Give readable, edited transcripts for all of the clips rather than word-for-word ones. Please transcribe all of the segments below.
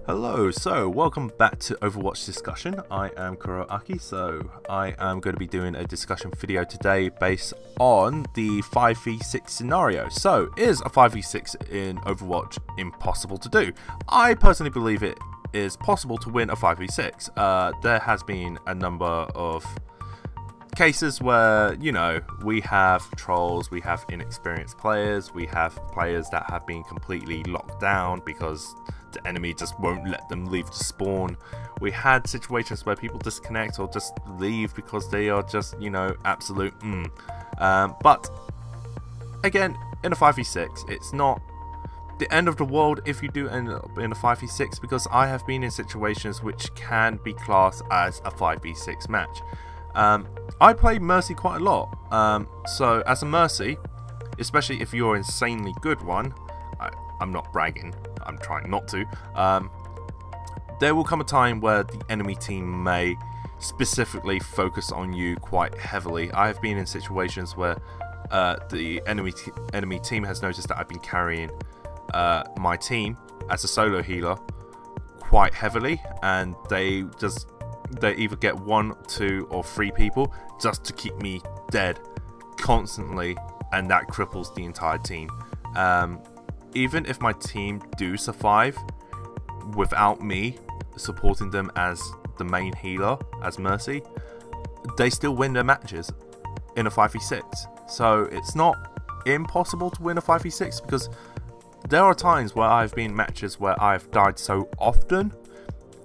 Hello, so welcome back to Overwatch Discussion. I am Kuroaki, so I am going to be doing a discussion video today based on the 5v6 scenario. So, is a 5v6 in Overwatch impossible to do? I personally believe it is possible to win a 5v6. There has been a number of cases where, we have trolls, we have inexperienced players, we have players that have been completely locked down because the enemy just won't let them leave the spawn. We had situations where people disconnect or just leave because they are just, absolute but again, in a 5v6, it's not the end of the world if you do end up in a 5v6, because I have been in situations which can be classed as a 5v6 match. I play Mercy quite a lot, so as a Mercy, especially if you're an insanely good one, I'm not bragging, I'm trying not to, there will come a time where the enemy team may specifically focus on you quite heavily. I have been in situations where the enemy team has noticed that I've been carrying my team as a solo healer quite heavily, and they either get 1, 2 or 3 people just to keep me dead constantly, and that cripples the entire team. Even if my team do survive without me supporting them as the main healer, as Mercy, they still win their matches in a 5v6. So it's not impossible to win a 5v6, because there are times where I've been in matches where I've died so often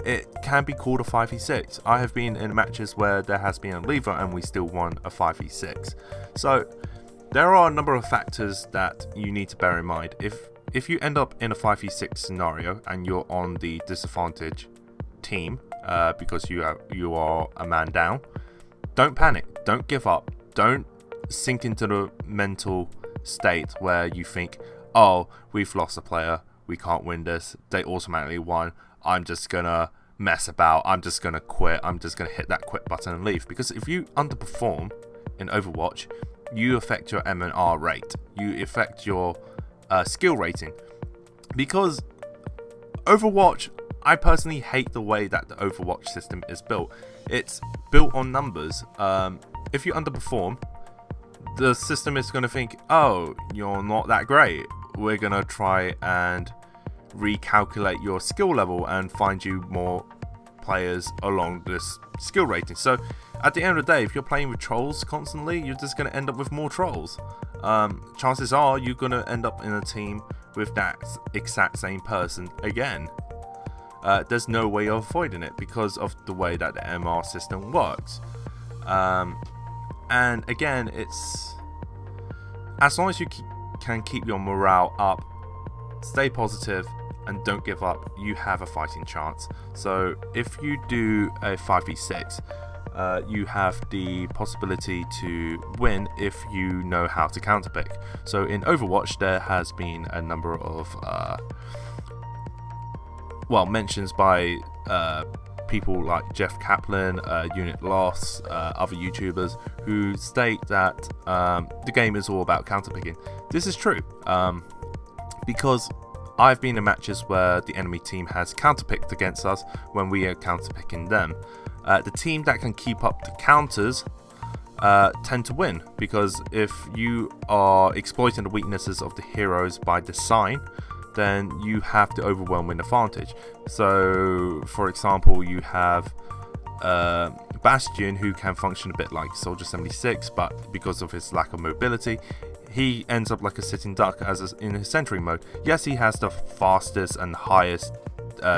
it can be called a 5v6. I have been in matches where there has been a lever and we still won a 5v6. So there are a number of factors that you need to bear in mind. If you end up in a 5v6 scenario and you're on the disadvantage team because you are a man down, don't panic, don't give up, don't sink into the mental state where you think, oh, we've lost a player, we can't win this, they automatically won, I'm just gonna mess about, I'm just gonna quit, I'm just gonna hit that quit button and leave. Because if you underperform in Overwatch, you affect your M&R rate, you affect your skill rating. Because Overwatch, I personally hate the way that the Overwatch system is built. It's built on numbers. If you underperform, the system is going to think, oh, you're not that great, we're going to try and recalculate your skill level and find you more players along this skill rating. So at the end of the day, if you're playing with trolls constantly, you're just going to end up with more trolls. Chances are you're going to end up in a team with that exact same person again. There's no way of avoiding it because of the way that the MR system works. And again, it's as long as you can keep your morale up, stay positive, and don't give up, you have a fighting chance. So if you do a 5v6, you have the possibility to win if you know how to counterpick. So in Overwatch, there has been a number of mentions by people like Jeff Kaplan, Unit Loss, other YouTubers who state that the game is all about counterpicking. This is true, because I've been in matches where the enemy team has counterpicked against us when we are counterpicking them. The team that can keep up the counters tend to win, because if you are exploiting the weaknesses of the heroes by design, then you have the overwhelming advantage. So, for example, you have Bastion, who can function a bit like Soldier 76, but because of his lack of mobility, he ends up like a sitting duck in his sentry mode. Yes, he has the fastest and highest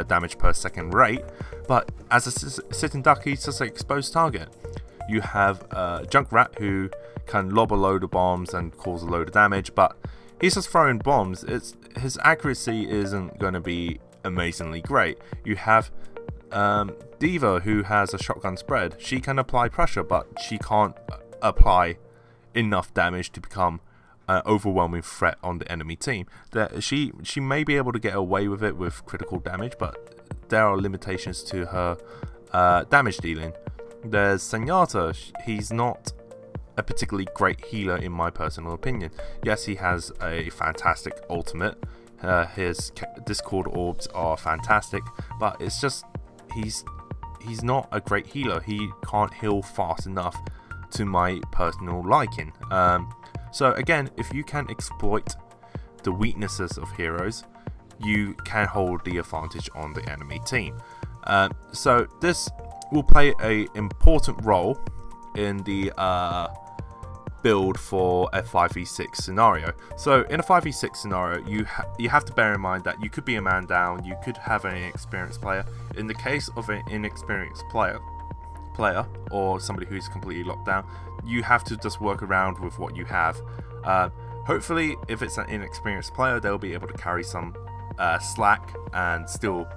damage per second rate, but as a sitting duck, he's just an exposed target. You have Junkrat, who can lob a load of bombs and cause a load of damage, but he's just throwing bombs. His accuracy isn't going to be amazingly great. You have Diva, who has a shotgun spread. She can apply pressure, but she can't apply enough damage to become an overwhelming threat on the enemy team. She may be able to get away with it with critical damage, but there are limitations to her damage dealing. There's Zenyatta. He's not a particularly great healer in my personal opinion. Yes, he has a fantastic ultimate, His Discord orbs are fantastic, but it's just he's not a great healer. He can't heal fast enough to my personal liking. So again, if you can exploit the weaknesses of heroes, you can hold the advantage on the enemy team. So this will play an important role in the build for a 5v6 scenario. So in a 5v6 scenario, you have to bear in mind that you could be a man down, you could have an inexperienced player. In the case of an inexperienced player or somebody who's completely locked down, you have to just work around with what you have. Hopefully, if it's an inexperienced player, they'll be able to carry some slack and still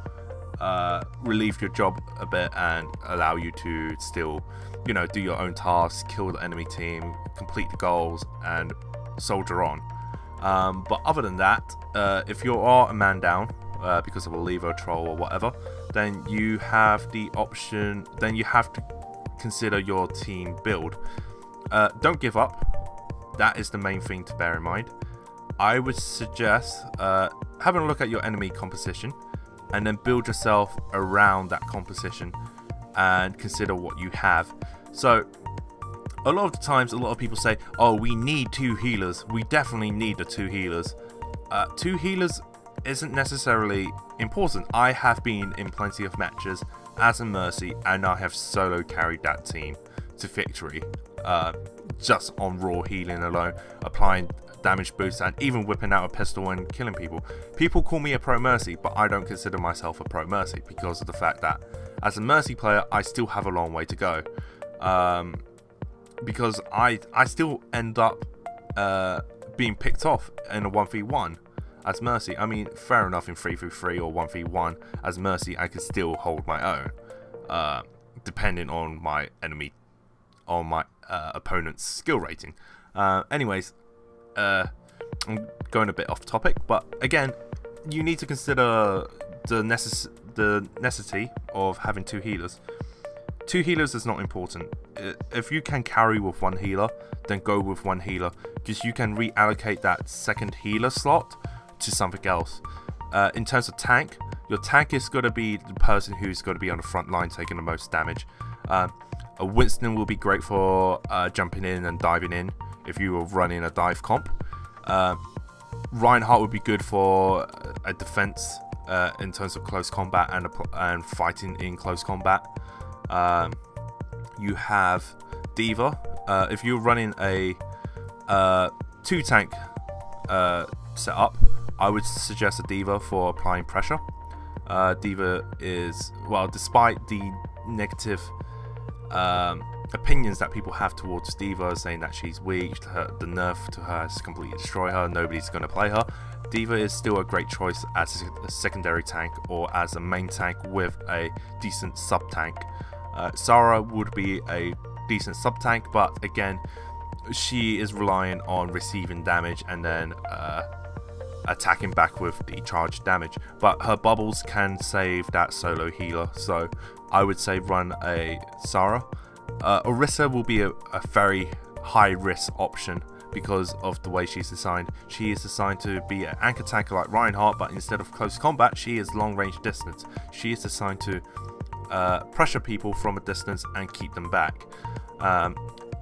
relieve your job a bit and allow you to still, do your own tasks, kill the enemy team, complete the goals, and soldier on. But other than that, if you are a man down because of a lever, troll, or whatever, then you have the option. Then you have to consider your team build. Don't give up. That is the main thing to bear in mind. I would suggest having a look at your enemy composition and then build yourself around that composition and consider what you have. So a lot of the times, a lot of people say, oh, we need 2 healers. We definitely need the 2 healers. 2 healers isn't necessarily important. I have been in plenty of matches as a Mercy, and I have solo carried that team to victory just on raw healing alone, applying damage boosts and even whipping out a pistol and killing people. People call me a pro Mercy, but I don't consider myself a pro Mercy because of the fact that as a Mercy player, I still have a long way to go. Because I still end up being picked off in a 1v1 as Mercy. I mean, fair enough, in 3v3 or 1v1 as Mercy, I can still hold my own, depending on my opponent's skill rating. Anyways, I'm going a bit off topic, but again, you need to consider the necessity of having 2 healers. 2 healers is not important. If you can carry with 1 healer, then go with 1 healer, because you can reallocate that second healer slot to something else. In terms of tank, your tank is going to be the person who's going to be on the front line taking the most damage. A Winston will be great for jumping in and diving in if you were running a dive comp. Reinhardt would be good for a defense in terms of close combat and fighting in close combat. You have D.Va. If you're running a 2 tank setup, I would suggest a D.Va for applying pressure. D.Va is, well, despite the negative opinions that people have towards D.Va, saying that she's weak, the nerf to her has completely destroyed her, nobody's going to play her, D.Va is still a great choice as a secondary tank or as a main tank with a decent sub tank. Sarah would be a decent sub tank, but again, she is relying on receiving damage and then attacking back with the charged damage, but her bubbles can save that solo healer, so I would say run a Sarah. Orisa will be a very high risk option because of the way she's designed. She is designed to be an anchor tanker like Reinhardt, but instead of close combat, she is long range distance. She is designed to pressure people from a distance and keep them back.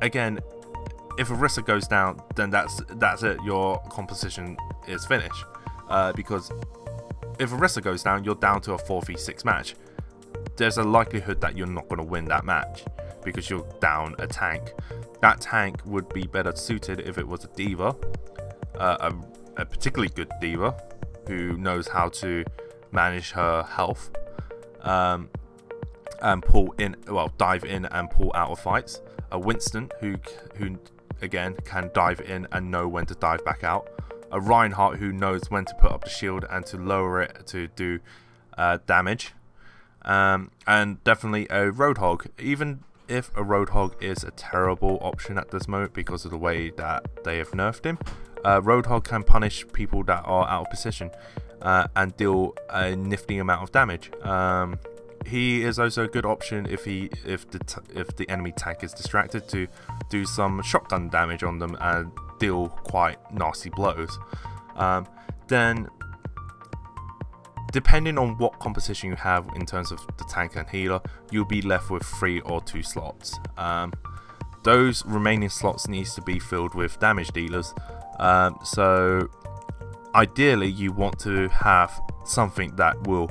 Again, if Orisa goes down, then that's it. Your composition is finished. Because if Orisa goes down, you're down to a 4v6 match. There's a likelihood that you're not going to win that match because you're down a tank. That tank would be better suited if it was a D.Va, a particularly good D.Va who knows how to manage her health and dive in and pull out of fights. A Winston who again can dive in and know when to dive back out. A Reinhardt who knows when to put up the shield and to lower it to do damage. And definitely a Roadhog. Even if a Roadhog is a terrible option at this moment because of the way that they have nerfed him, Roadhog can punish people that are out of position and deal a nifty amount of damage. He is also a good option if the enemy tank is distracted to do some shotgun damage on them and deal quite nasty blows. Then depending on what composition you have in terms of the tank and healer, you'll be left with 3 or 2 slots. Those remaining slots needs to be filled with damage dealers. So ideally you want to have something that your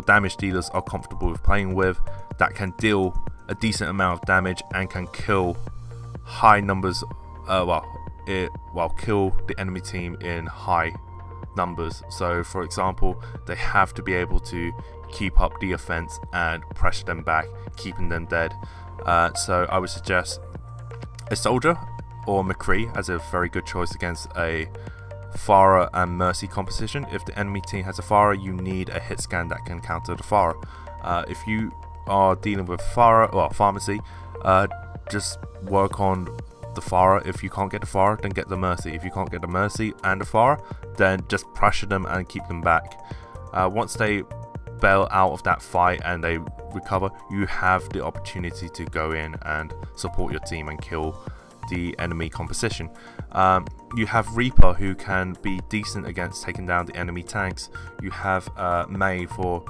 damage dealers are comfortable with playing with, that can deal a decent amount of damage and can kill high numbers, kill the enemy team in high numbers. So for example, they have to be able to keep up the offense and pressure them back, keeping them dead. So I would suggest a soldier or McCree as a very good choice against a Pharah and Mercy composition. If the enemy team has a Pharah, you need a hit scan that can counter the Pharah. If you are dealing with Pharmacy, just work on the Pharah. If you can't get the Pharah, then get the Mercy. If you can't get the Mercy and the Pharah, then just pressure them and keep them back. Once they bail out of that fight and they recover, you have the opportunity to go in and support your team and kill the enemy composition. You have Reaper, who can be decent against taking down the enemy tanks. You have Mei for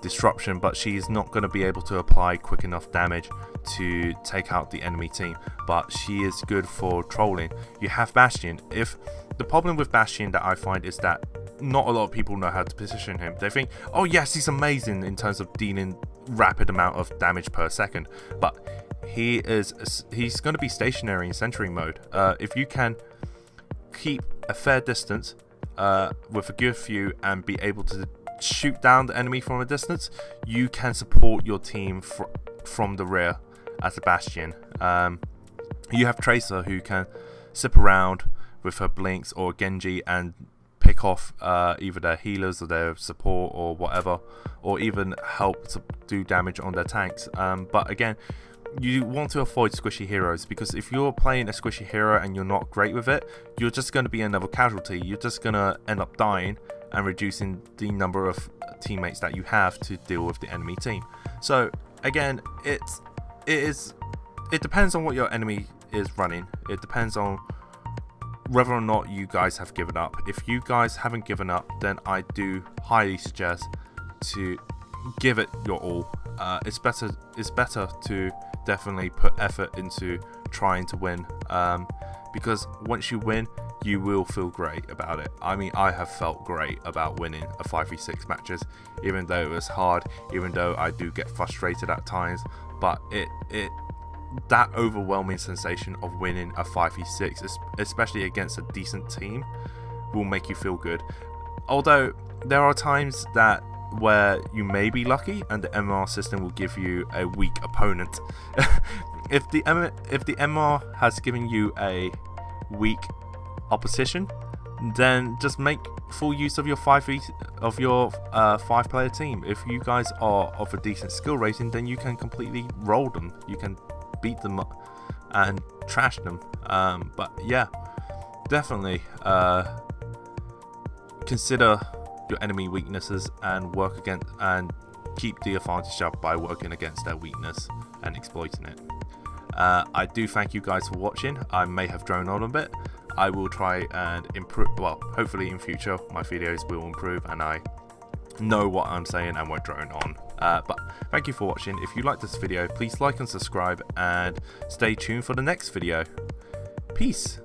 disruption, but she's not going to be able to apply quick enough damage to take out the enemy team, but she is good for trolling. You have Bastion. If the problem with Bastion that I find is that not a lot of people know how to position him. They think, oh yes, he's amazing in terms of dealing rapid amount of damage per second, but he's going to be stationary in sentry mode. If you can keep a fair distance with a good view and be able to shoot down the enemy from a distance, you can support your team from the rear as a Bastion. You have Tracer, who can zip around with her blinks, or Genji and pick off either their healers or their support or whatever, or even help to do damage on their tanks. But again, you want to avoid squishy heroes, because if you're playing a squishy hero and you're not great with it, you're just going to be another casualty. You're just going to end up dying and reducing the number of teammates that you have to deal with the enemy team. So again, it depends on what your enemy is running. It depends on whether or not you guys have given up. If you guys haven't given up, then I do highly suggest to give it your all. It's better to definitely put effort into trying to win, because once you win, you will feel great about it. I mean, I have felt great about winning a 5v6 matches, even though it was hard, even though I do get frustrated at times, but that overwhelming sensation of winning a 5v6, especially against a decent team, will make you feel good. Although there are times where you may be lucky and the MR system will give you a weak opponent. If the MR has given you a weak opposition, then just make full use of your 5-player team. If you guys are of a decent skill rating, then you can completely roll them. You can beat them up and trash them. But yeah, definitely consider your enemy weaknesses and work against and keep the advantage up by working against their weakness and exploiting it. I do thank you guys for watching. I may have droned on a bit. I will try and improve. Well, hopefully in future my videos will improve and I know what I'm saying and won't drone on. But thank you for watching. If you like this video, please like and subscribe and stay tuned for the next video. Peace.